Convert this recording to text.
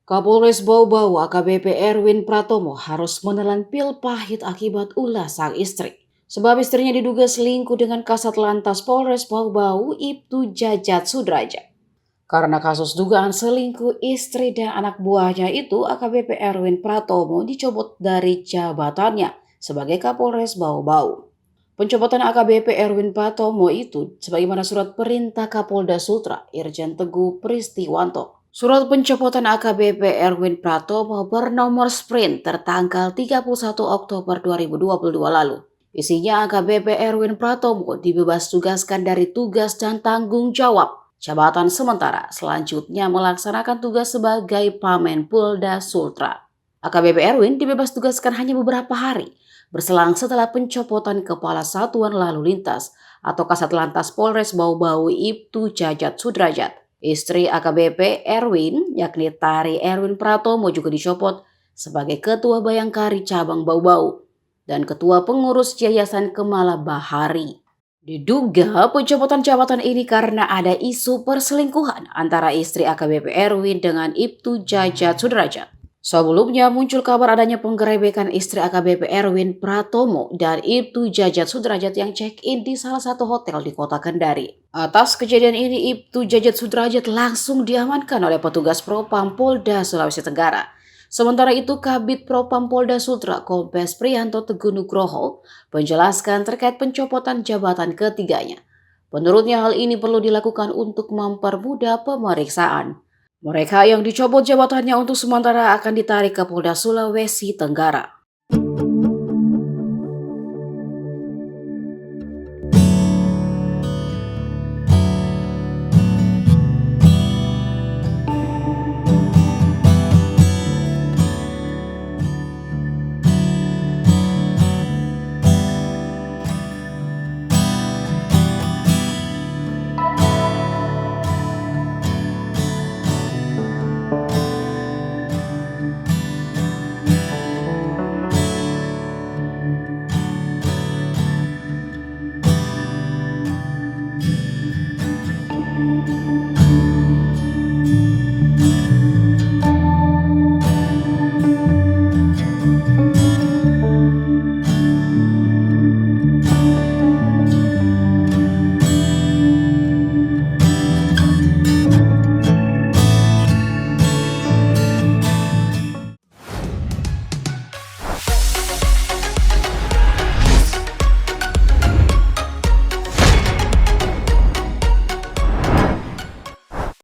Kapolres Bau-Bau AKBP Erwin Pratomo harus menelan pil pahit akibat ulah sang istri. Sebab istrinya diduga selingkuh dengan Kasat Lantas Polres Bau-Bau Ibtu Jajat Sudrajat. Karena kasus dugaan selingkuh istri dan anak buahnya itu, AKBP Erwin Pratomo dicopot dari jabatannya sebagai Kapolres Bau-Bau. Pencopotan AKBP Erwin Pratomo itu sebagaimana surat perintah Kapolda Sutra Irjen Teguh Pristiwanto. Surat pencopotan AKBP Erwin Pratomo bernomor sprint tertanggal 31 Oktober 2022 lalu. Isinya AKBP Erwin Pratomo dibebas tugaskan dari tugas dan tanggung jawab jabatan sementara, selanjutnya melaksanakan tugas sebagai Pamen Polda Sultra. AKBP Erwin dibebas tugaskan hanya beberapa hari, berselang setelah pencopotan Kepala Satuan Lalu Lintas atau Kasat Lantas Polres Bau-Bau Ibtu Jajat Sudrajat. Istri AKBP Erwin, yakni Tari Erwin Pratomo juga dicopot sebagai Ketua Bayangkari Cabang Bau-Bau dan Ketua Pengurus Yayasan Kemala Bahari. Diduga pencopotan jabatan ini karena ada isu perselingkuhan antara istri AKBP Erwin dengan Ibtu Jajat Sudrajat. Sebelumnya muncul kabar adanya penggerebekan istri AKBP Erwin Pratomo dan Ibtu Jajat Sudrajat yang check-in di salah satu hotel di kota Kendari. Atas kejadian ini, Ibtu Jajat Sudrajat langsung diamankan oleh petugas Propam Polda Sulawesi Tenggara. Sementara itu, Kabid Propam Polda Sultra Kompes Priyanto Teguh Nugroho menjelaskan terkait pencopotan jabatan ketiganya. Menurutnya hal ini perlu dilakukan untuk mempermudah pemeriksaan. Mereka yang dicopot jabatannya untuk sementara akan ditarik ke Polda Sulawesi Tenggara.